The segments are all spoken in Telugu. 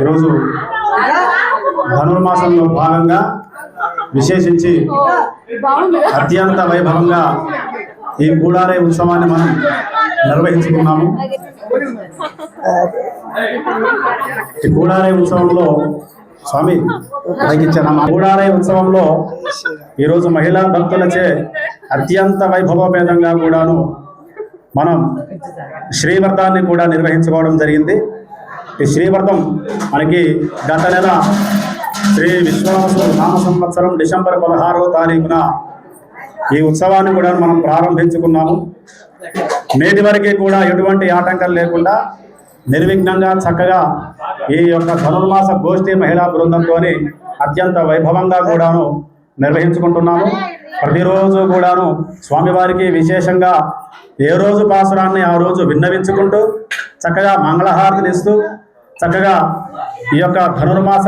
ఈరోజు ధనుర్మాసంలో భాగంగా విశేషించి అత్యంత వైభవంగా ఈ గూడారే ఉత్సవాన్ని మనం నిర్వహించుకున్నాము. ఈ గూడారే ఉత్సవంలో స్వామి గూడారే ఉత్సవంలో ఈరోజు మహిళా భక్తులచే అత్యంత వైభవపేతంగా కూడాను మనం శ్రీవ్రతాన్ని కూడా నిర్వహించుకోవడం జరిగింది. ఈ శ్రీవ్రతం మనకి గత నెల శ్రీ విశ్వావసు నామ సంవత్సరం డిసెంబర్ 16వ తారీఖున ఈ ఉత్సవాన్ని కూడా మనం ప్రారంభించుకున్నాము. నేటి వరకు కూడా ఎటువంటి ఆటంకం లేకుండా నిర్విఘ్నంగా చక్కగా ఈ యొక్క ధనుర్మాస గోష్ఠి మహిళా బృందంతో అత్యంత వైభవంగా కూడాను నిర్వహించుకుంటున్నాము. ప్రతిరోజు కూడాను స్వామివారికి విశేషంగా ఏ రోజు పాసురాన్ని ఆ రోజు విన్నవించుకుంటూ చక్కగా మంగళహారతినిస్తూ చక్కగా ఈ యొక్క ధనుర్మాస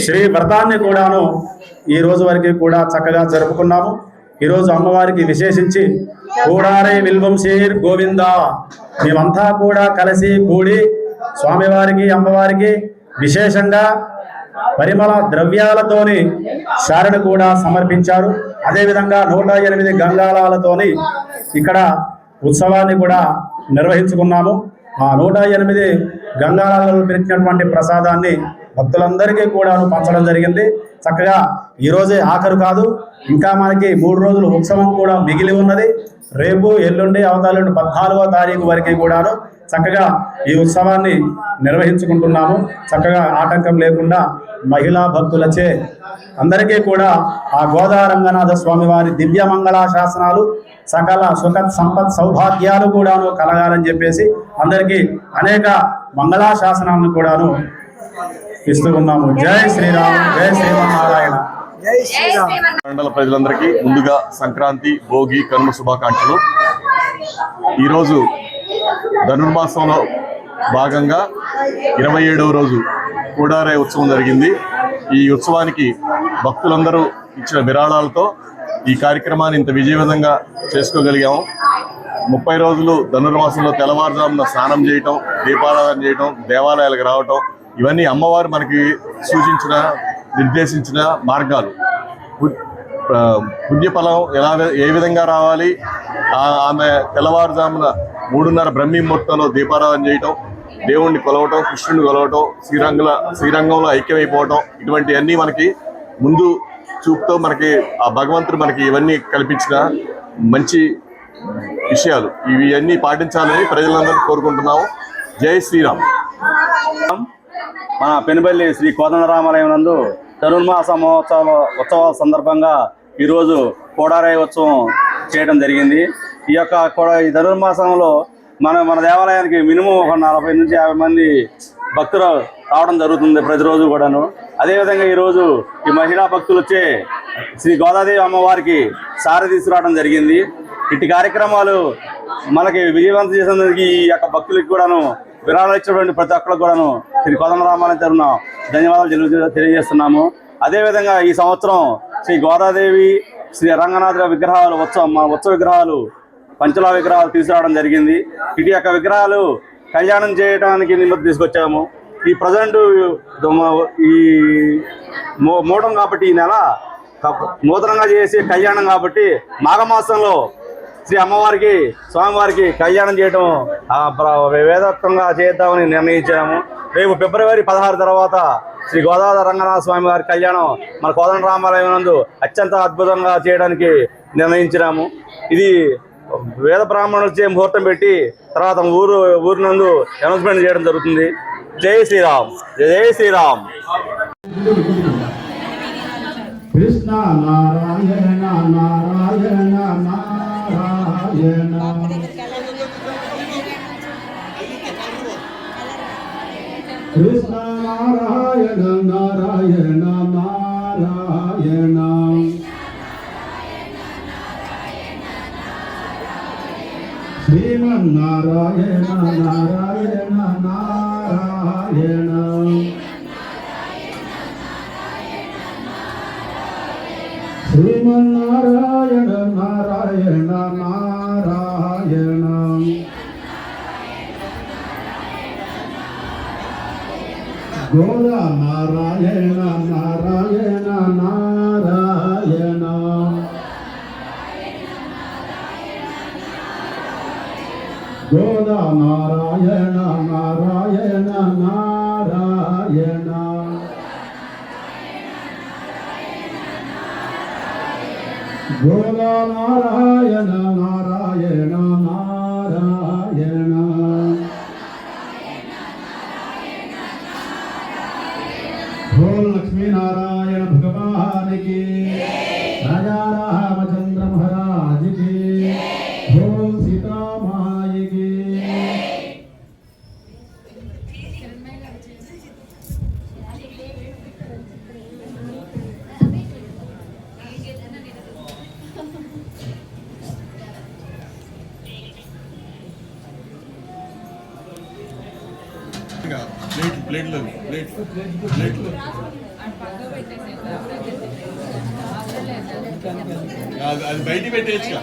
శ్రీ వ్రతాన్ని కూడాను ఈ రోజు వరకు కూడా చక్కగా జరుపుకున్నాము. ఈరోజు అమ్మవారికి విశేషించి కూడారే విల్వం శీర్ గోవింద మేమంతా కూడా కలిసి కూడి స్వామివారికి అమ్మవారికి విశేషంగా పరిమళ ద్రవ్యాలతోని శారణ కూడా సమర్పించారు. అదేవిధంగా 108 గంగాళాలతోని ఇక్కడ ఉత్సవాన్ని కూడా నిర్వహించుకున్నాము. ఆ 108 గంగాళాలలో పెరిగినటువంటి ప్రసాదాన్ని భక్తులందరికీ కూడా పంచడం జరిగింది. చక్కగా ఈరోజే ఆఖరు కాదు, ఇంకా మనకి 3 రోజులు ఉత్సవం కూడా మిగిలి ఉన్నది. రేపు ఎల్లుండి అవతాలుండి 14వ తారీఖు వరకు కూడాను చక్కగా ఈ ఉత్సవాన్ని నిర్వహించుకుంటున్నాము. చక్కగా ఆటంకం లేకుండా మహిళా భక్తులచే అందరికీ కూడా ఆ గోదా రంగనాథ స్వామి వారి దివ్య మంగళా శాసనాలు సకల సుఖ సంపత్ సౌభాగ్యాలు కూడాను కలగాలని చెప్పేసి అందరికీ అనేక మంగళా శాసనాలను కూడాను ఇస్తూ ఉన్నాము. జై శ్రీరామ్, జై శ్రీమన్నారాయణ. మండల ప్రజలందరికీ ముందుగా సంక్రాంతి, భోగి, కనుమ శుభాకాంక్షలు. ఈరోజు ధనుర్మాసంలో భాగంగా 27వ రోజు కూడారే ఉత్సవం జరిగింది. ఈ ఉత్సవానికి భక్తులందరూ ఇచ్చిన విరాళాలతో ఈ కార్యక్రమాన్ని ఇంత విజయవంతంగా చేసుకోగలిగాము. 30 రోజులు ధనుర్మాసంలో తెల్లవారుజామున స్నానం చేయటం, దీపారాధన చేయటం, దేవాలయాలకు రావటం, ఇవన్నీ అమ్మవారు మనకి సూచించిన నిర్దేశించిన మార్గాలు. పుణ్యఫలం ఏ విధంగా రావాలి, ఆమె తెల్లవారుజామున 3:30 బ్రహ్మీ ముహూర్తంలో దీపారాధన చేయటం, దేవుణ్ణి కొలవటం, కృష్ణుని కొలవటం, శ్రీరంగంలో ఐక్యమైపోవటం, ఇటువంటివన్నీ మనకి ముందు చూపుతో మనకి ఆ భగవంతుడు మనకి ఇవన్నీ కల్పించిన మంచి విషయాలు. ఇవి అన్నీ పాటించాలని ప్రజలందరూ కోరుకుంటున్నాము. జై శ్రీరామ్. మన పెనుబల్లి శ్రీ కోదండరామాలయం నందు ధనుర్మాస ఉత్సవాల సందర్భంగా ఈరోజు కోడారాయి ఉత్సవం చేయడం జరిగింది. ఈ ధనుర్మాసంలో మన దేవాలయానికి మినిమం ఒక 40 నుంచి 50 మంది భక్తులు రావడం జరుగుతుంది ప్రతిరోజు కూడాను. అదేవిధంగా ఈరోజు ఈ మహిళా భక్తులు వచ్చే శ్రీ గోదాదేవి అమ్మవారికి సారి తీసుకురావడం జరిగింది. ఇట్టి కార్యక్రమాలు మనకి విజయవంతం చేసేందుకు ఈ యొక్క భక్తులకి కూడాను విరాళాలు ఇచ్చినటువంటి ప్రతి ఒక్కరికి కూడాను శ్రీ కోదండరామాలయం తరఫున ధన్యవాదాలు తెలియజేస్తున్నాము. అదేవిధంగా ఈ సంవత్సరం శ్రీ గోదాదేవి, శ్రీ రంగనాథ విగ్రహాలు ఉత్సవ విగ్రహాలు, పంచలా విగ్రహాలు తీసుకురావడం జరిగింది. ఇటు యొక్క విగ్రహాలు కళ్యాణం చేయడానికి నిమిత్తం తీసుకొచ్చాము. ఈ ప్రజెంట్ ఈ మూఢం కాబట్టి ఈ నెల నూతనంగా చేసే కళ్యాణం కాబట్టి మాఘమాసంలో శ్రీ అమ్మవారికి స్వామివారికి కళ్యాణం చేయడం వేదోక్తంగా చేద్దామని నిర్ణయించాము. రేపు ఫిబ్రవరి 16 తర్వాత శ్రీ గోదావరి రంగనాథ స్వామి వారి కళ్యాణం మన కోదండరామాలయం నందు అత్యంత అద్భుతంగా చేయడానికి నిర్ణయించినాము. ఇది వేద బ్రాహ్మణులచే ముహూర్తం పెట్టి తర్వాత ఊరు నందు అనౌన్స్మెంట్ చేయడం జరుగుతుంది. జై శ్రీరామ్, జై శ్రీరామ్. కృష్ణ నారాయణ నారాయణ నారాయణ కృష్ణ నారాయణ నారాయణ నారాయణ శ్రీమన్నారాయణ నారాయణ నారాయణ శ్రీమన్నారాయణ నారాయణ నారాయణ గోదా నారాయణ నారాయణ నారాయణ గోదా నారాయణ నారాయణ నారాయణ గోదా నారాయణ నారాయణ నారాయణ बोल लक्ष्मी नारायण भगवान की राजा रामचंद्र महाराज की बोल सीता माई की అది బయట పెట్టేయచ్చుగా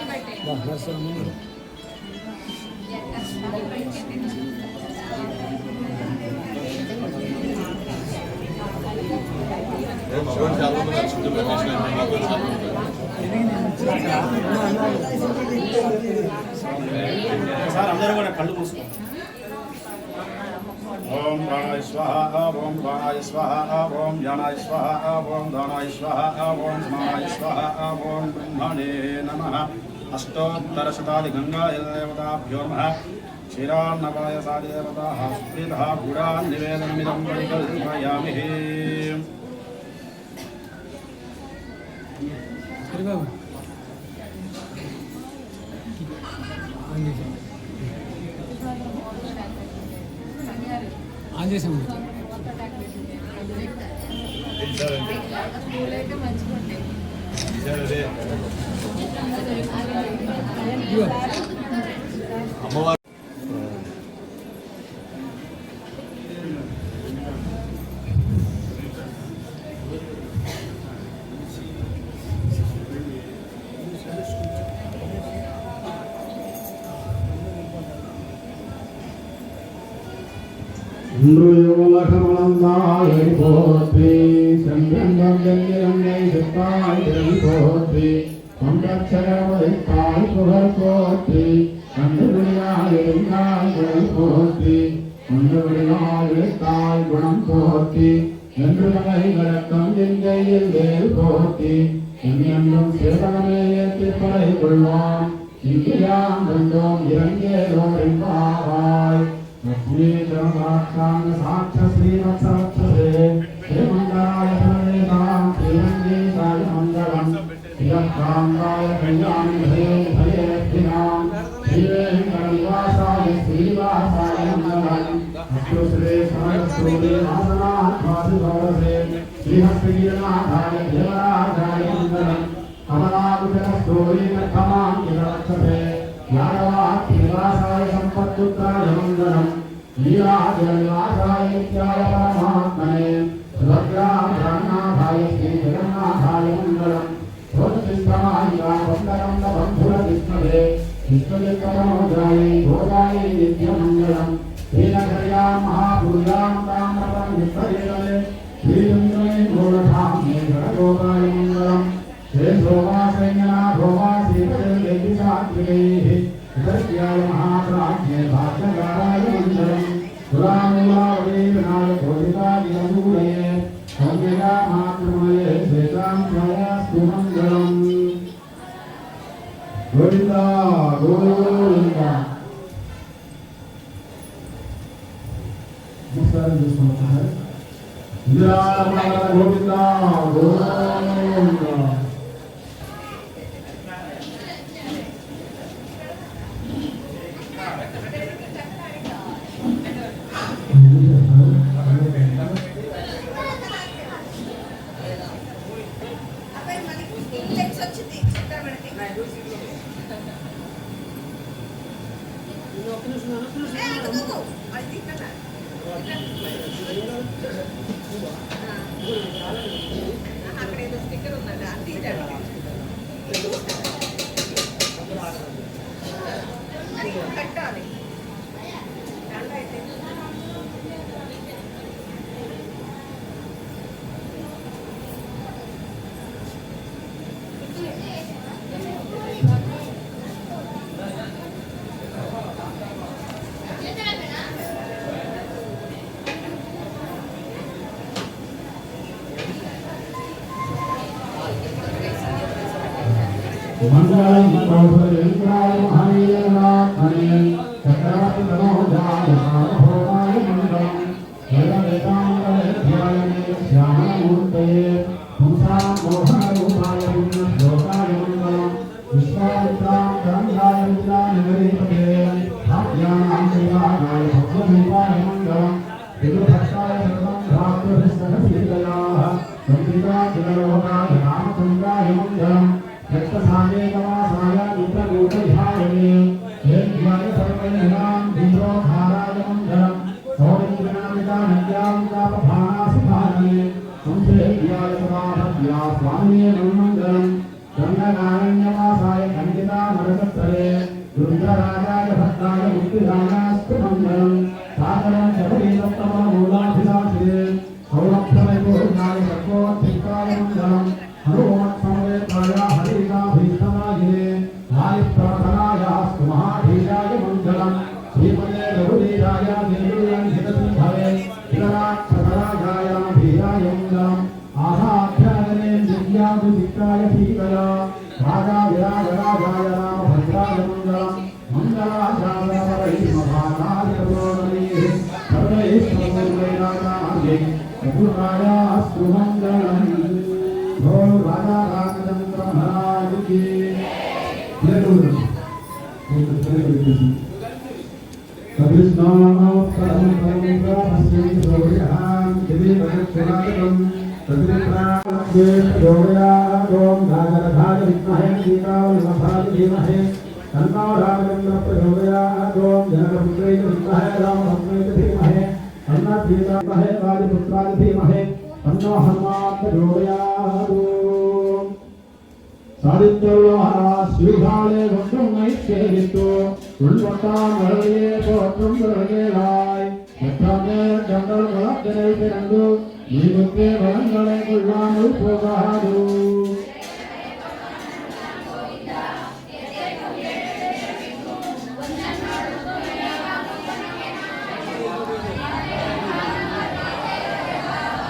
సార్ అందరూ కూడా కళ్ళు మూసుకోండి. ఓం ప్రాణాయ స్వాహ ఓం ప్రాణాయ స్వాహ ఓం జ్ఞానాయ స్వాహ ఓం దానాయ స్వాహ ఓం సమానాయ స్వాహ ఓం బ్రహ్మణే నమః. అష్టోత్తరశతాది గంగాదేవతాభ్యో నమః. క్షీరాన్నపాయ సాదేవతాః సుప్రీతః గుడాన్ నివేదనమిదం పరికల్పయామి. ఆన్ చేసాము. అమ్మవారు இன்றுயோலகமளந்தாய் போற்றி செங்கண்டம் வெண்ணிறங்கை செத்தாய் திறன் போற்றி கொண்டச்சரவை தாய் புகழ் போற்றி கண்டுபிடியாய் இருந்தாய் குணம் போற்றி கொண்டுபிடியாய் தாய் குணம் போற்றி என்று மலை வழக்கம் எங்கையில் வேல் போற்றி எங்கென்றும் சிறுவனமே ஏற்றி படை கொள்வான் இந்தியாம் கொண்டோம் இறங்கேலோம் என்பாவாய் लक्ष्मी जगदाक्षांग साक्ष श्रीवत्सवत्सरे श्रीमंगलाय सर्वेदां श्रीरंगीताय मंगलम श्रीरंगाय कल्याण भयेभ्यां श्रीवेंकटनिवासाय श्रीवासाय मंगलम अस्तु श्री सरस्वती नाथनाथादिभवसे श्रीहस्तिगिरनाथाय देवराजाय मंगलम कमलाकुटस्थूरी कथमां किरक्षते यादवाय संपत्पुत्राय मंगलम लीलाजलनिवासाय नित्याय परमात्मने सुभद्राभ्रान्नाथाय श्री जगन्नाथाय मंगलम भोजसिंहाय वन्दनं बन्धुरविष्णवे विष्णुलिङ्गमनोजाय भोजाय नित्यमङ्गलम् श्रीनगर्यां महापूजां ताम्रपं विष्णुदेवले श्रीलिङ्गमे मूढधां गणगोपाय मंगलम् श्री भोमासैन्यनाथोमासीदेविसात्विकैः सत्याय महाप्राज्ञे भाष्यकाराय मङ्गलम् सुरामूलावली विनायकोदितादिमूलये सौम्यगामात्रमये श्वेताङ्गायास्तु मङ्गलम् गोविन्दा गोविन्दा नमस्कार है गोविन्दा गोविन्दा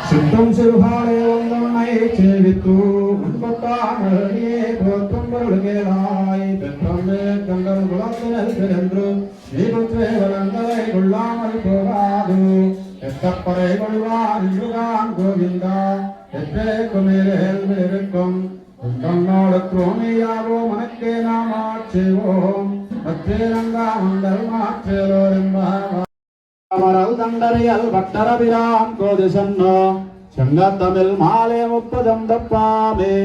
சித்தம் சிறுபாலே ஒன்றை சேவித்து முன்பத்தாயே போற்றும்பொருள்களாய் பெற்றே தங்கள் குலத்தினர் பிறன்று நீபற்றே வளங்களை கொள்ளாமல் போகாது எத்தப்பறை கொள்வார் இன்றுதான் கோவிந்தா எத்தே குமிரேல் இருக்கும் தன்னோடு துரோணியாவோ மனக்கே நாம் ஆட்சிவோம் மற்றேரங்கா மண்டல் மாற்றேலோர் என்பார் அமரல் தண்டறியல் வட்டரபிரான் கோது சொன்னோ செங்கத்தமிழ் மாலே முப்பதம் தப்பாமே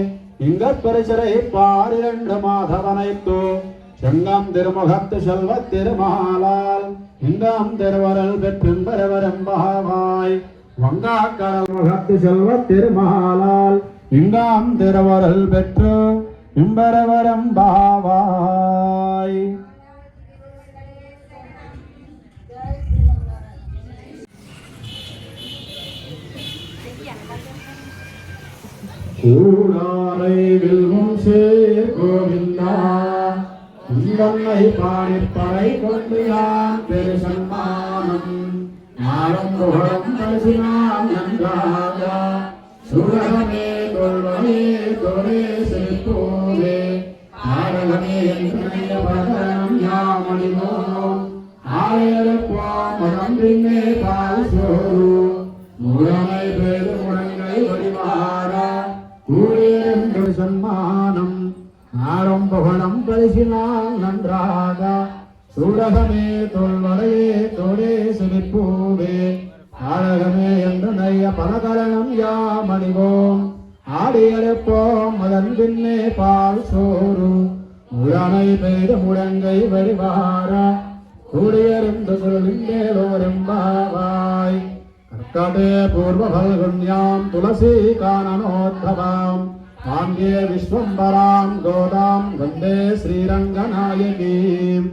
இங்கற் பரிசரை பாரிரண்டு மாதவனைத்து செங்கம் திருமுகத்து செல்வ திருமாலால் இங்கம் திருவரல் பெற்றெம்பரவரம்பாவாய் வங்கா கடல் முகத்து செல்வ திருமாலால் இங்கம் திருவரல் பெற்று இம்பரவரம்பாவாய். கூடாரை வில்வும் சேர் கோவிந்தா உங்கன்னை பாடிப்படை கொண்டு யான் பெரு சன்மானம் நாளும் புகழும் பரிசினான் நன்றாகா சுரகமே தொல்வமே தொலே செழிப்போவே ஆரகமே என்று பகரம் யாமணிவோம் ஆயரப்போம் மகம்பின்னே பால் சோறு முழமை பேரு முழங்கை வடிவாரா கூடியிருந்த சன்மானம் நாளும் புகழும் பரிசினால் நன்றாக சூடகமே தொல்வரையே தோடே செழிப்பூவே ஆழகமே என்று நைய பலகரணம் யாமணிவோம் ஆடியெழுப்போம் அதன் பின்னே பால் சோறு முழமை பெய்து முழங்கை வடிவார கூடியிருந்த சொல்லிந்தேலோரெம்பாவாய் கர்க்கடே பூர்வ பல்குண்யாம் துளசி கானனோத்பவாம் ஆங்கே விஸ்வம்பராம் கோதாம் வந்தே ஸ்ரீரங்கநாயகீம்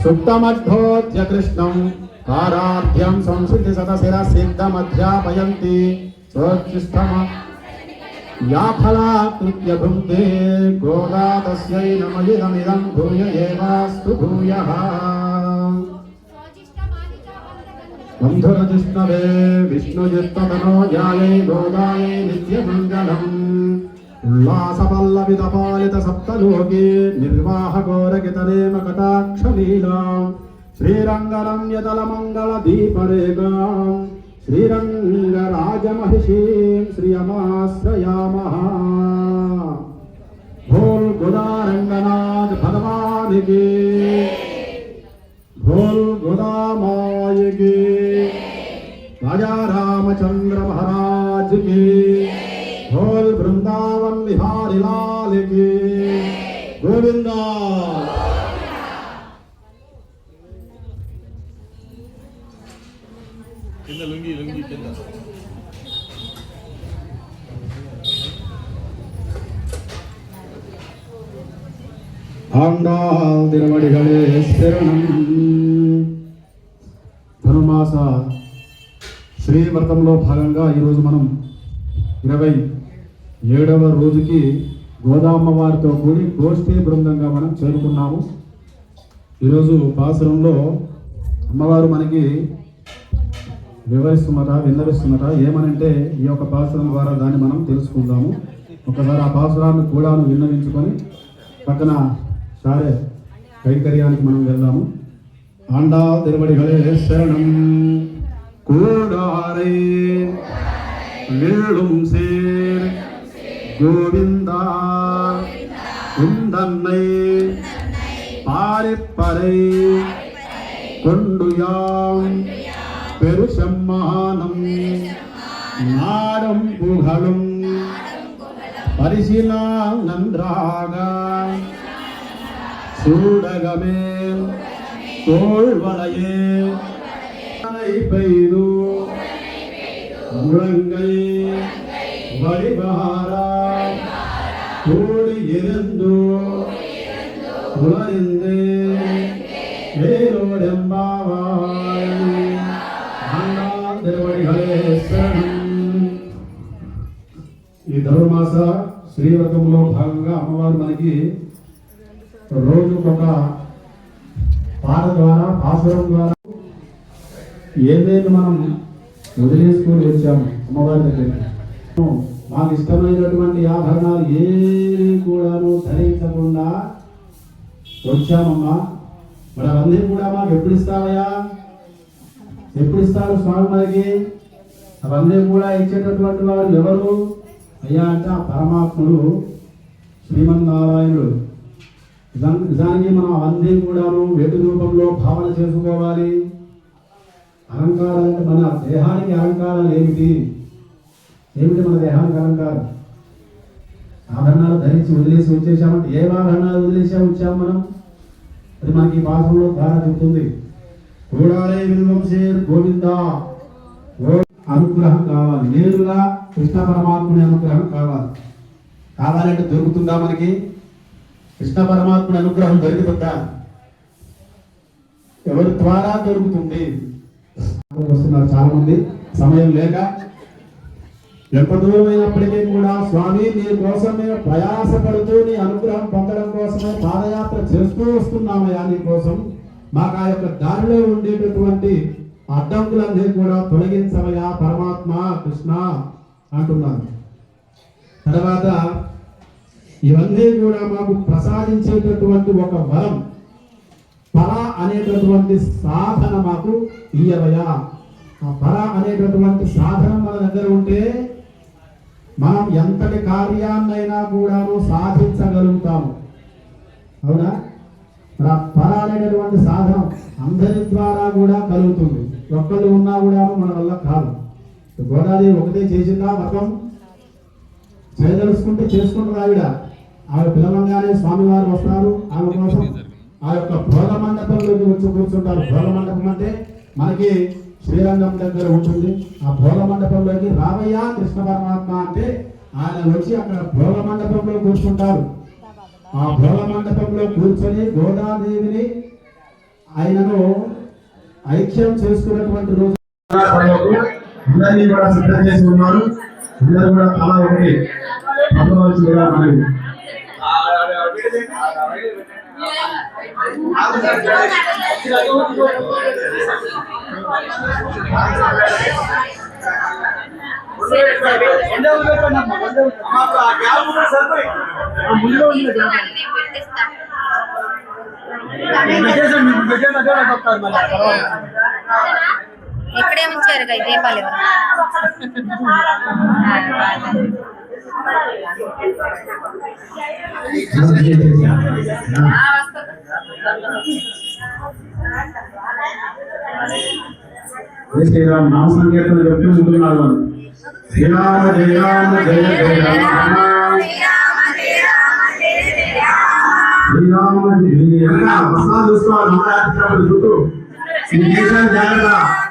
சுப்தமத்போத்ய கிருஷ்ணம் காரார்த்தியம் संस्कृति सतशिर सिद्धमध्यापयन्ति स्वोच्छिष्टम याफलाकृत्य भुङ्क्ते गोदा तस्यै नमः इदमिदं भूय एवास्तु भूयः. బంధురజిష్ణవే విష్ణుజిత్తమనోజాయై గోదాయై నిత్యమంగళం ఉల్లాసపల్లవితపాలిత సప్తలోకే నిర్వాహకోరకితనేమ కటాక్షలీలాం శ్రీరంగరమ్యతలమంగళదీపరేగాం శ్రీరంగరాజమహిషీం శ్రియమాశ్రయామః భోల్ గోదారంగనాథ్ భగవాన్ కీ భోల్ గోదామాయ కీ రాజా రామచంద్ర మహారాజ్ కీ భోల్ బృందావన్ విహారీ లాల్ కీ గోవిందా ఆండాల్ తిరువడిగళే శరణం. ధనుర్మాస శ్రీవ్రతంలో భాగంగా ఈరోజు మనం 27వ రోజుకి గోదామ్మవారితో కూడి గోష్ఠీ బృందంగా మనం చేరుకున్నాము. ఈరోజు పాసురంలో అమ్మవారు మనకి విన్నవిస్తున్నట ఏమనంటే ఈ యొక్క పాసురం ద్వారా దాన్ని మనం తెలుసుకుందాము. ఒకసారి ఆ పాసురాన్ని కూడాను విన్నవించుకొని పక్కన సారే కైంకర్యానికి మనం వెళ్దాము. ఆండా తిరువడిగళే శరణం. కూడారే వేళుం సేర్ గోవిందా కుందన్నై పారిప్పరై கொண்டுயாம் பெருசம்மானம் நாடும் புகழும் பரிசினால் நன்றாக சூடகமேல் தோள்வளையே பெய்து முழங்கை வழிபாரா கூடி இருந்து உலர்ந்து ఈ ధనుర్మాస శ్రీవ్రతంలో భాగంగా అమ్మవారు మనకి రోజుకొక పాట ద్వారా పాసురం ద్వారా ఏదైనా మనం వదిలేసుకొని వచ్చాము అమ్మవారి దగ్గరికి. మాకు ఇష్టమైనటువంటి ఆభరణాలు ఏవి కూడాను ధరించకుండా వచ్చామమ్మా. మరి అవన్నీ కూడా మాకు ఎప్పుడు ఇస్తావయ్యా, ఎప్పుడు ఇస్తారు స్వామి మనకి? అవన్నీ కూడా ఇచ్చేటటువంటి వారు ఎవరు అయ్యా అంటే ఆ పరమాత్ముడు శ్రీమన్నారాయణుడు. నిజానికి మనం అవన్నీ కూడాను వేటి రూపంలో భావన చేసుకోవాలి. అలంకారాలు అంటే మన దేహానికి అలంకారాలు ఏమిటి మన దేహానికి అలంకారం? ఆభరణాలు ధరించి వదిలేసి వచ్చేసామంటే ఏ ఆభరణాలు వదిలేసా వచ్చాము మనం? అది మనకి ఈ భాషలో ద్వారా చెప్తుంది. కూడాలే విల్వంశేర్ గోవిందా. అనుగ్రహం కావాలి, నేరుగా కృష్ణ పరమాత్ముని అనుగ్రహం కావాలంటే దొరుకుతుందా మనకి? కృష్ణ పరమాత్ముని అనుగ్రహం దొరుకుతుందా? ఎవరి ద్వారా దొరుకుతుంది? వస్తున్నారు చాలా మంది, సమయం లేక ఎంత దూరమైనప్పటికీ కూడా స్వామి నీ కోసం మేము ప్రయాసపడుతూ నీ అనుగ్రహం పొందడం కోసమే పాదయాత్ర చేస్తూ వస్తున్నామయ్యా. నీ కోసం మాకు ఆ యొక్క దారిలో ఉండేటటువంటి అడ్డంకులన్నీ కూడా తొలగించవయ్యా పరమాత్మ కృష్ణ అంటున్నారు. తర్వాత ఇవన్నీ కూడా మాకు ప్రసాదించేటటువంటి ఒక వరం, పర అనేటటువంటి సాధన మాకు ఇయ్యవయ్యా. ఆ పర అనేటటువంటి సాధన మన దగ్గర ఉంటే మనం ఎంతటి కార్యాన్నైనా కూడాను సాధించగలుగుతాము. అవునా? మరి ఆ పర అనేటటువంటి సాధనం అందరి ద్వారా కూడా కలుగుతుంది. ఒక్కళ్ళు ఉన్నా కూడా మన వల్ల కాదు. గోదావరి ఒకటే చేసిందా వ్రతం? చేయదలుచుకుంటే చేసుకుంటారు ఆవిడ పిలవంగానే స్వామివారు వస్తారు. ఆమె కోసం ఆ యొక్క భోగ మండపంలోకి వచ్చి కూర్చుంటారు. భోగ మండపం అంటే మనకి శ్రీరంగం దగ్గర ఉంటుంది. ఆ భోగ మండపంలోకి రావయ్య కృష్ణ పరమాత్మ అంటే ఆయన వచ్చి అక్కడ భోగ మండపంలో కూర్చుంటారు. ఆ భోగ మండపంలో కూర్చొని గోదాదేవిని ఆయనను ఐక్యం చేసుకున్నటువంటి రోజు అందరినీ కూడా సిద్ధం చేసి ఉన్నారు. అందరూ కూడా చాలా ఒకటి పంపవలసిందిగా మనవి. ఇక్కడేమిచ్చారు దీపాలు ఎవరు శ్రీరామ్ నామ సంకీర్తన చెప్తూ ఉంటున్నారు. శ్రీరామ జయ రామ జయ జయ రామ శ్రీరామ వస్త్రాలు చూసుకోవాలి. నవరాత్రి చుట్టూ ఈ దేశాన్ని జాగ్రత్త.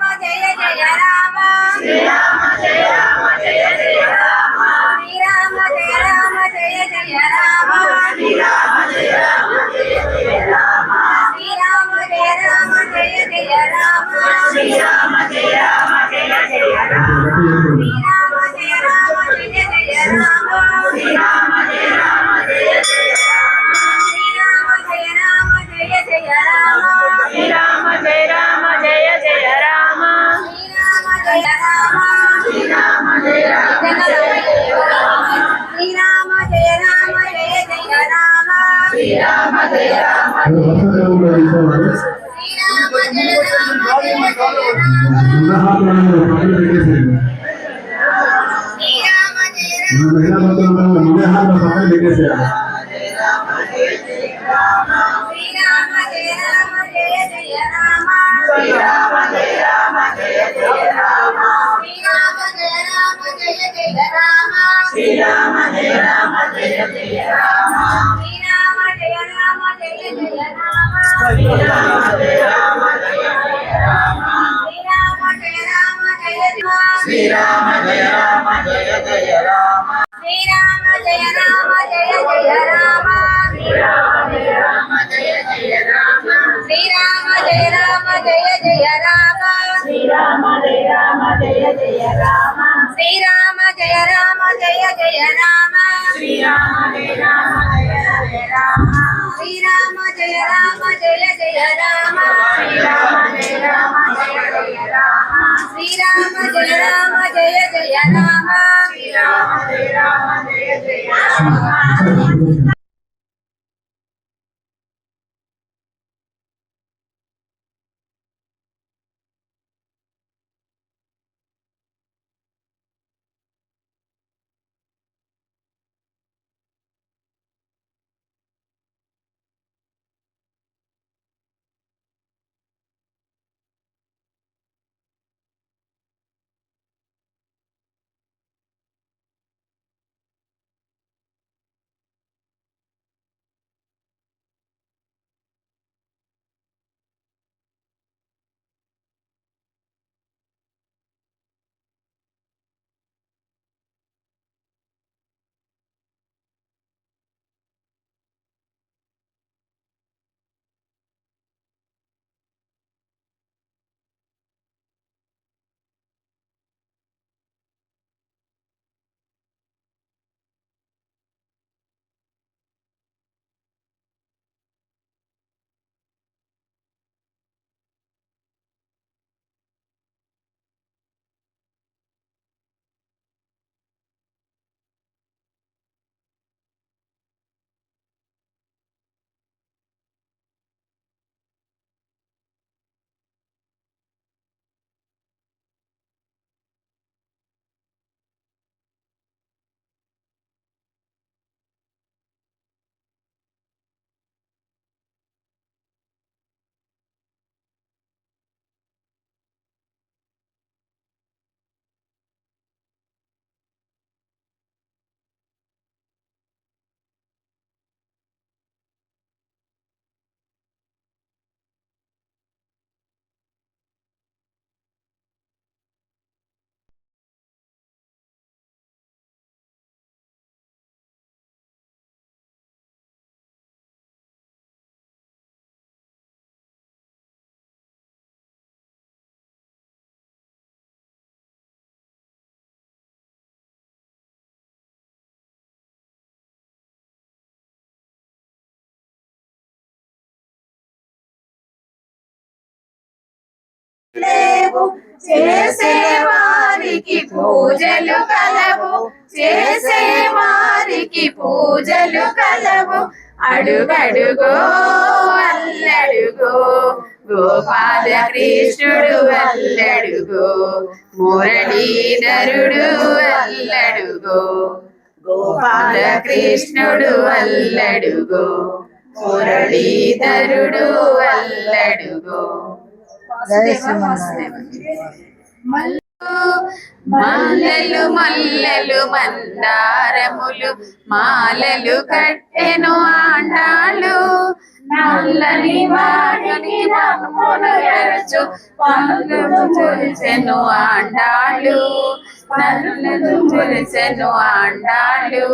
కలవు చేసే వారికి పూజలు కలవు చేసే వారికి పూజలు కలవు అడుగడుగో అల్లడుగో గోపాల కృష్ణుడు అల్లడుగో మురళీధరుడు అల్లడుగో గోపాల కృష్ణుడు అల్లడుగో మురళీధరుడు అల్లడుగో. మల్లెలు మల్లెలు మందారములు మాలలు కట్టెను ఆండాలు నల్లని వాడిని మమ్మును ఎరచు పనులు తులసెను ఆండాలు నల్లను తులసెను ఆండాలు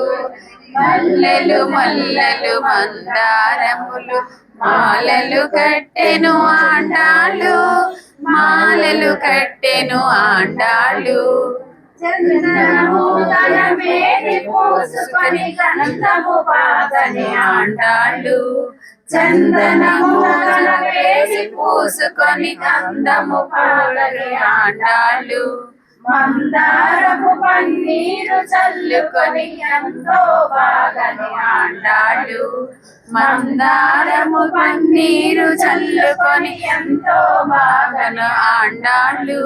మల్లెలు మల్లెలు మందారములు మాలలు కట్టెను ఆండాలు మాలలు కట్టెను ఆండాళ్ళు చందనము తన మేని పోసుకొని గంధము పాదని ఆండాళ్ళు చందనము తన వేసి పూసుకొని గంధము పాదని ఆండాళ్ళు మందారము పన్నీరు చల్లుకొని ఎంతో బాగని ఆండాళ్ళు మందారము పన్నీరు చల్లుకొని ఎంతో బాగను ఆండాళ్ళు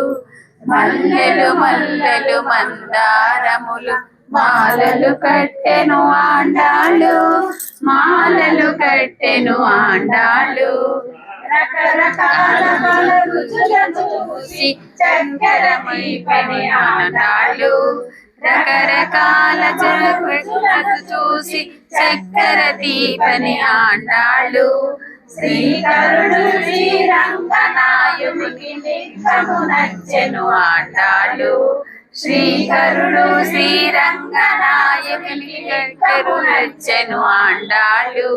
మల్లెలు మల్లెలు మందారములు మాలలు కట్టెను ఆండాళ్ళు మాలలు కట్టెను ఆండాళ్ళు రకరకాల రుచుల చూసి చక్కెరమై పని ఆండాళ్ళు రకరకాల రుచులను చూసి చక్కెర తీపని ఆండాళ్ళు శ్రీకరుడు శ్రీరంగనాయకునికి నిత్యము నచ్చెను ఆండాళ్ళు శ్రీకరుడు శ్రీరంగనాయకునికి నిత్యము నచ్చెను ఆండాళ్ళు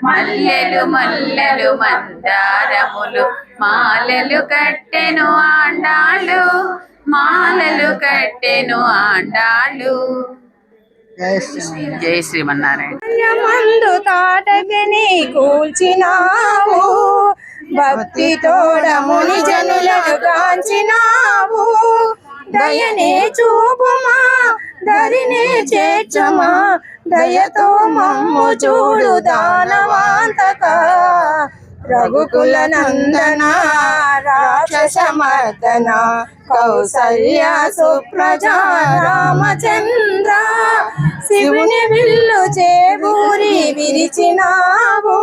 మల్లెలు మల్లెలు మందారములు మాలలు కట్టెను ఆండాళ్ళు మాలలు కట్టెను ఆండాళ్ళు. జై శ్రీమన్నారాయణ. మందు తాటకిని కూల్చినావు భక్తి తోడముని జనులను కాంచినావు దయనే చూపుమా దరినే చేర్చమా దయతో మమ్ము చూడు దానవాంతక రఘుకుల నందన రాక్షసమర్దన కౌసల్య సుప్రజా రామచంద్ర శివుని విల్లు చేబూరి విరిచినావు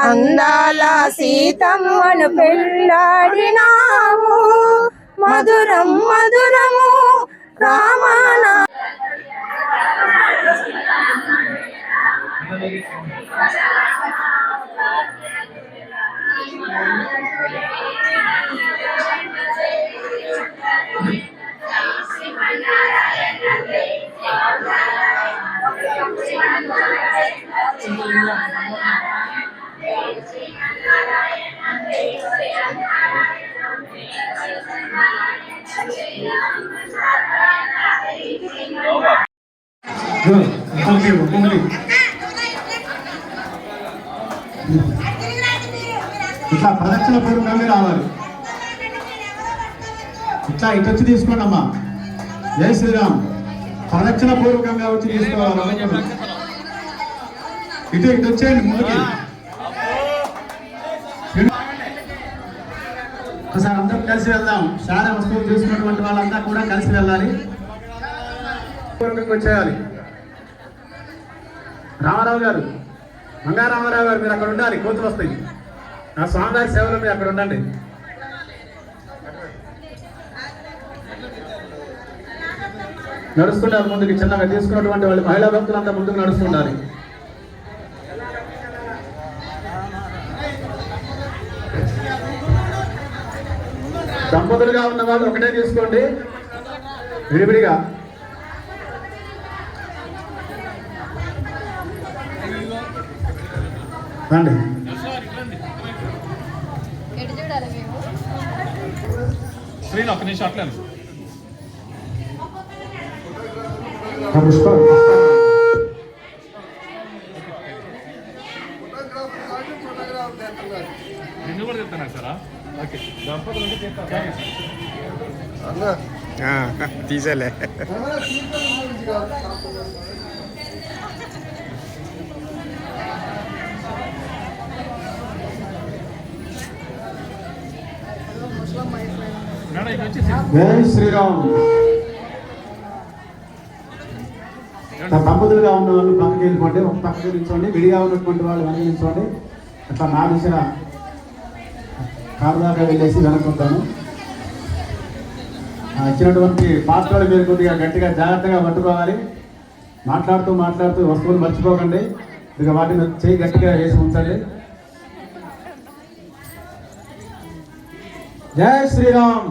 అందాల సీతమ్మను పెళ్ళాడినావు మధురం మధురము రామానా ఇట్లా ప్రదక్షిణ పూర్వకంగా రావాలి. ఇట్లా ఇటు వచ్చి తీసుకోండి అమ్మా. జై శ్రీరామ్. ప్రదక్షిణ పూర్వకంగా వచ్చి తీసుకోవాలి. ఇటు ఇటు వచ్చేయండి ముందుకి. ఒకసారి అందరం కలిసి వెళ్దాం. శాల వస్తువులు తీసుకున్నటువంటి వాళ్ళంతా కూడా కలిసి వెళ్ళాలి. పూర్వకంగా వచ్చేయాలి. రామారావు గారు, మంగారామారావు గారు, మీరు అక్కడ ఉండాలి. కోతులు వస్తాయి. నా స్వామివారి సేవలో మీరు అక్కడ ఉండండి. నడుస్తున్నారు ముందుకు. చిన్నగా తీసుకున్నటువంటి వాళ్ళు మహిళా భక్తులంతా ముందుకు నడుస్తుండాలి. దంపతులుగా ఉన్న వాళ్ళు ఒకటే తీసుకోండి, విడివిడిగా. రండి. ఒక నిమిషం అట్లా పుష్ప నిన్ను కూడా చెప్తాను సారా. ఓకే. తీసేలే. జై శ్రీరామ్. దంపతులుగా ఉన్న వాళ్ళు పక్కకి వెళ్ళిపోండి, ఒక పక్కకి నిల్చోండి. విడిగా ఉన్నటువంటి వాళ్ళు వెనక నిల్చోండి. అట్లా నా దిశ కారు దాకా వెళ్ళేసి వెనక్కుంటాను. ఇచ్చినటువంటి పాత్రలు మీరు కొద్దిగా గట్టిగా జాగ్రత్తగా పట్టుకోవాలి. మాట్లాడుతూ వస్తువులు మర్చిపోకండి. ఇక వాటిని చేయి గట్టిగా వేసి ఉంచండి. జై శ్రీరామ్,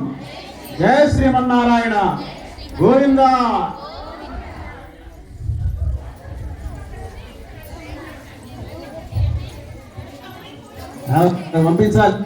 జై శ్రీమన్నారాయణ, గోవిందా. పంపించాలి.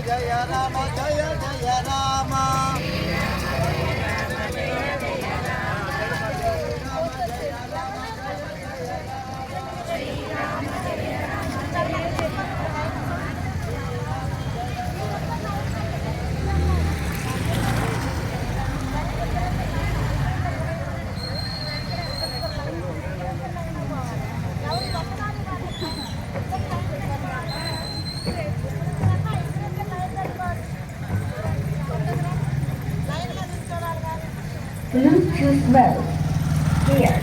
జయ రామ జయ జయ రామ. Bluetooth mode here.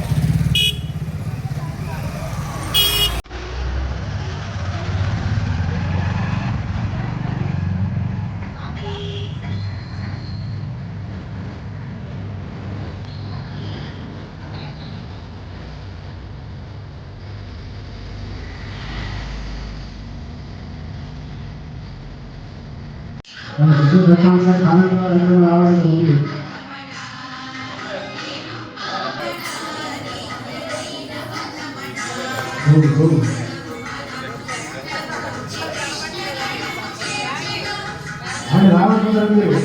రావాల్సిన మీరు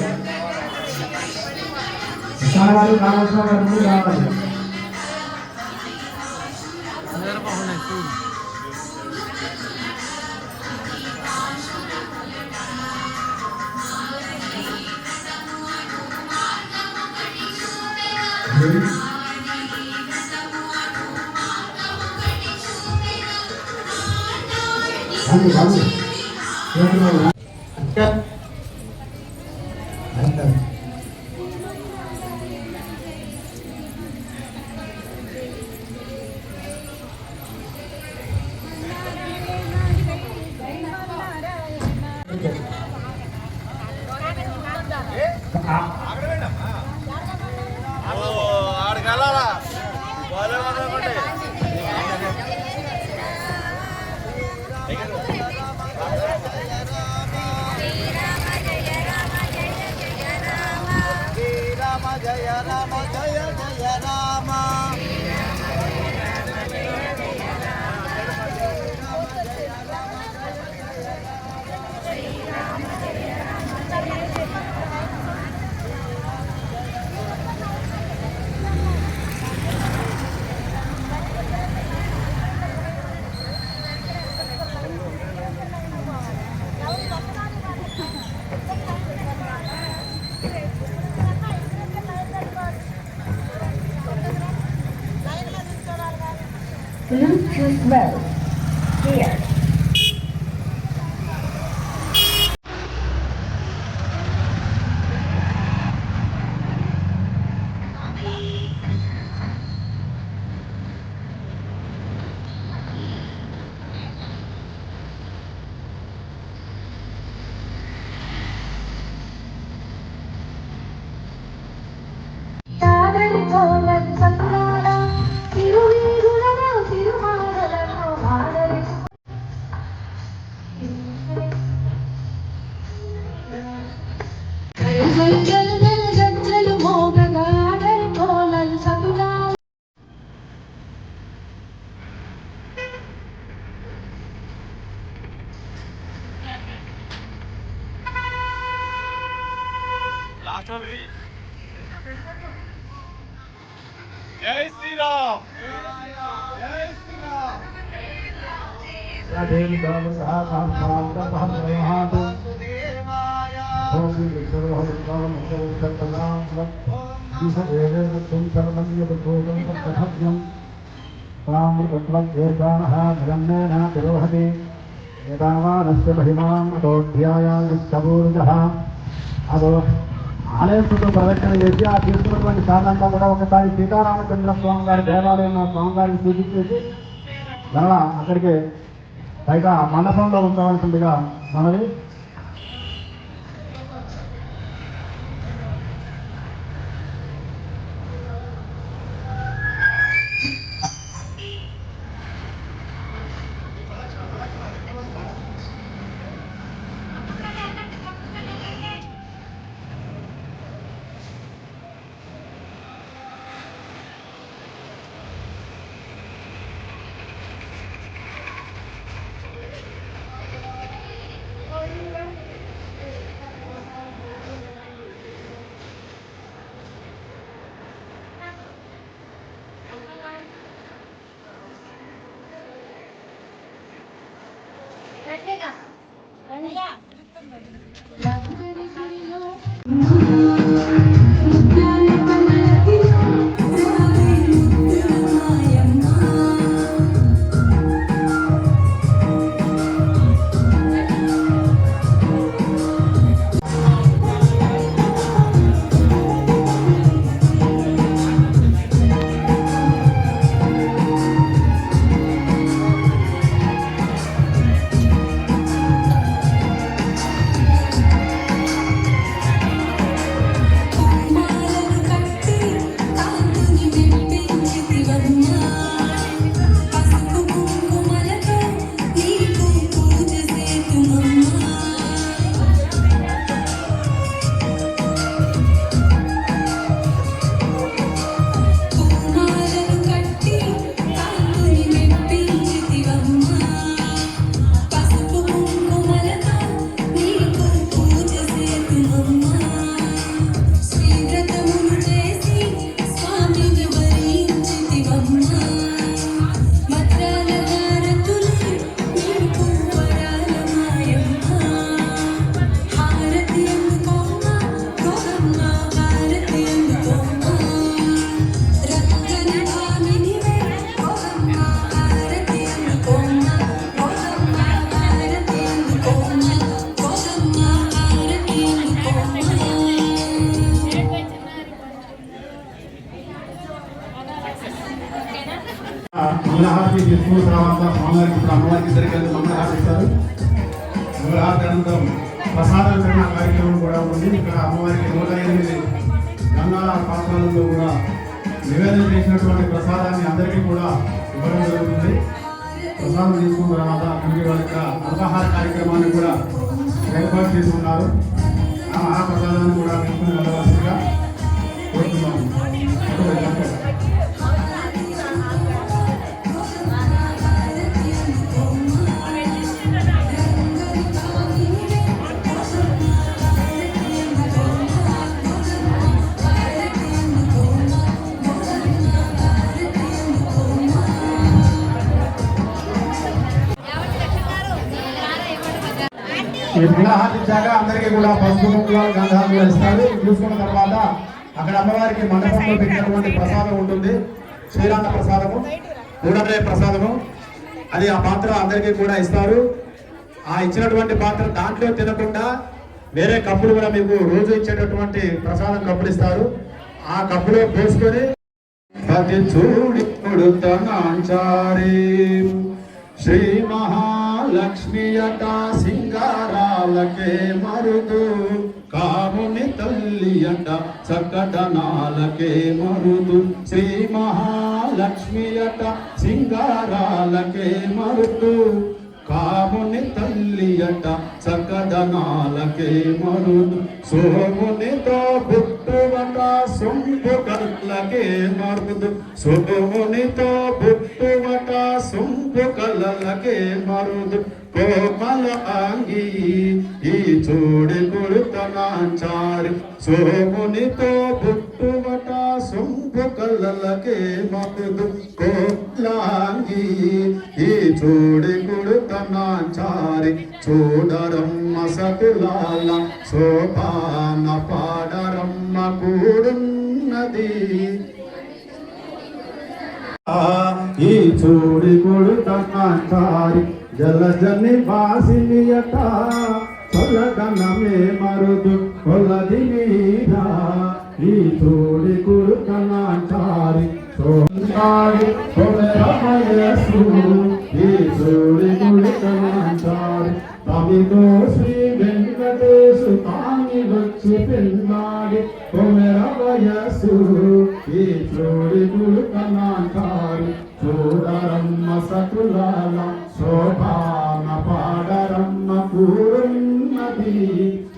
కావాల్సిన రావాలి. జయ రామ జయ జయ రామ. Bluetooth mode here. జై శ్రీరామ్. అదో ఆలయం చుట్టూ ప్రదక్షిణ చేసి ఆ తీసుకున్నటువంటి సాధనంతా కూడా ఒకసారి సీతారామచంద్ర స్వామి గారి దేవాలయంలో స్వామివారిని సూచించేసి మరలా అక్కడికి బయట మండపంలో ఉండవలసిందిగా మనది. మంగళహారతి తీసుకున్న తర్వాత స్వామివారికి ఇప్పుడు అమ్మవారికి ఇద్దరికి మంగళహారతి ఇస్తారు. మంగళహారతి అనంతరం ప్రసాద వితరణ కార్యక్రమం కూడా ఉంది. ఇక్కడ అమ్మవారికి 108 గంగా పాత్రలలో కూడా నివేదన చేసినటువంటి ప్రసాదాన్ని అందరికీ కూడా ఇవ్వడం జరుగుతుంది. ప్రసాదం తీసుకున్న తర్వాత అక్కడికి వాళ్ళ అల్పాహార కార్యక్రమాన్ని కూడా ఏర్పాటు చేసి ఉన్నారు. ఆ మహాప్రసాదాన్ని కూడా తీసుకుని వెళ్ళవలసిందిగా కోరుతున్నాము. ఈ మంగళహారతి ఇచ్చాక అందరికీ కూడా పసుపు కుంకుమాలు గంధాలు కూడా ఇస్తారు. చూసుకున్న తర్వాత అక్కడ అమ్మవారికి మండపంలో పెట్టినటువంటి ప్రసాదం ఉంటుంది. శ్రీరామ ప్రసాదము, కూడరే ప్రసాదము, అది ఆ పాత్ర అందరికీ కూడా ఇస్తారు. ఆ ఇచ్చినటువంటి పాత్ర దాంట్లో తినకుండా వేరే కప్పులు కూడా మీకు రోజు ఇచ్చేటటువంటి ప్రసాదం కప్పులు ఇస్తారు. ఆ కప్పులో పోసుకొని చూడి శ్రీ మహాలక్ష్మియట సింగారాలకే మరుదు, కాముని తల్లియట సకటనాలకే మరుదు. శ్రీ మహాలక్ష్మియట సింగారాలకే మరుదు, కాముని తల్లియట సకటనాలకే మరుదు. సోమునితో బుట్టువట సొంపు కళ్ళకే మరుదు, సోమునితో బుట్టువట సొంపు కళ్ళకే మరుదు. కోమల ఆంగి ఈ చూడి కొడుతనాచారి సోమునితో బుట్టువట సొంపు కళ్ళకే మధు కోట్లాంగి ఈ చూడి కుడుతనాచారి చూడరమ్మ సతులాల శోభాన పాడరమ్మ కూడున్నది ఈ చూడి కొడుతారి జలజని వాసినియట చల్లదనమే మరుదు కొలది మీరా ఈ చూడి కొడుతారి సోందాడి కొలరమయసు ఈ చూడి కొడుతారి తమిదో శ్రీ వెంకటేశు తాని వచ్చి పెన్నాడి కొమెరవయసు ఈ చూడి కొడుతారి చూడరమ్మ సతులాల శోభాన పాడరమ్మ కూరున్నది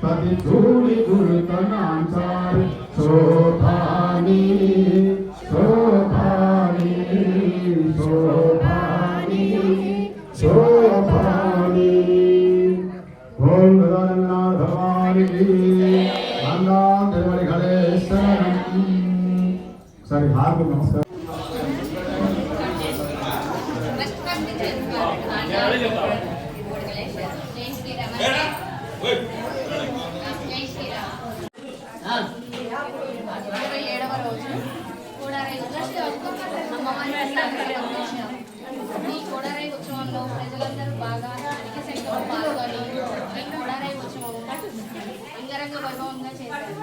పది చూడి గురుతనాంచారి శోభాని శోభాని శోభాని శోభాని ఓం గదానందనాథ భవానికి మంగళం తిరుమల గణేశ్వరం. సరే హార్ది నమస్కారం. ఈ కోడారై ఉత్సవంలో ప్రజలందరూ బాగా అధిక సంఖ్యలో పాల్గొని ఈ కోడారై ఉత్సవం అంగరంగ వైభవంగా చేశారు.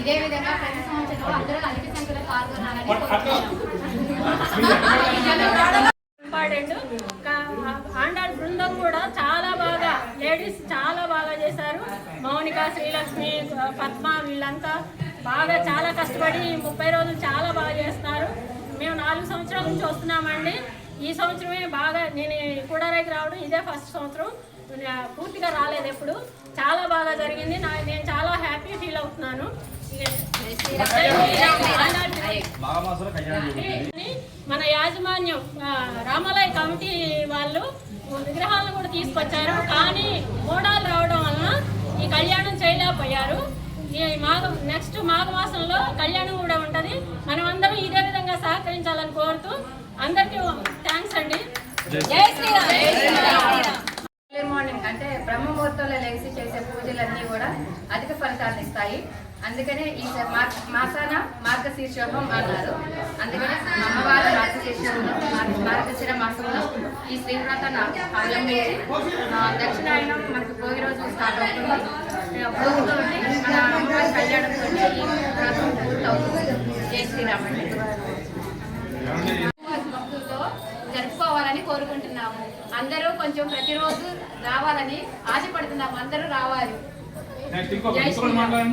ఇదే విధంగా ప్రతి సంవత్సరం అందరూ అధిక సంఖ్యలో పాల్గొనాలని ఇంపార్టెంట్. ఆండాళ్ బృందం కూడా చాలా బాగా, లేడీస్ చాలా బాగా చేశారు. మౌనిక, శ్రీలక్ష్మి, పద్మ వీళ్ళంతా బాగా చాలా కష్టపడి 30 రోజులు చాలా బాగా చేస్తున్నారు. మేము 4 సంవత్సరాల నుంచి వస్తున్నామండి. ఈ సంవత్సరమే బాగా నేను కూడారైకి రావడం ఇదే ఫస్ట్ సంవత్సరం, పూర్తిగా రాలేదు ఎప్పుడు. చాలా బాగా జరిగింది. నేను చాలా హ్యాపీ ఫీల్ అవుతున్నాను. మన యాజమాన్యం రామాలయ కమిటీ వాళ్ళు విగ్రహాలను కూడా తీసుకొచ్చారు, కానీ మోడాలు రావడం వలన ఈ కళ్యాణం చేయలేకపోయారు. ఈ నెక్స్ట్ మాఘమాసంలో కళ్యాణం కూడా ఉంటుంది. మనం అందరం ఇదే విధంగా సహకరించాలని కోరుతూ అందరికీ థ్యాంక్స్ అండి. జై శ్రీరామ్. ఎర్లీ మార్నింగ్ అంటే బ్రహ్మముహూర్తంలో లేచి చేసే పూజలన్నీ కూడా అధిక ఫలితాలను ఇస్తాయి. అందుకనే ఈ మాసాన మార్గశీర్షోహం అన్నారు. అందుకనే అమ్మవారి మార్గశిర మాసంలో ఈ శ్రీవ్రతాన్ని అవలంబించి దక్షిణాయనం మనకి భోగి రోజు స్టార్ట్ అవుతుంది. భోగితో మన అమ్మవారి కళ్యాణంతో ఈ వ్రతం పూర్తవుతుంది. జై శ్రీరామండి. భక్తులతో జరుపుకోవాలని కోరుకుంటున్నాము. అందరూ కొంచెం ప్రతిరోజు రావాలని ఆశపడుతున్నాము. అందరూ రావాలి. జై శ్రీరామ్.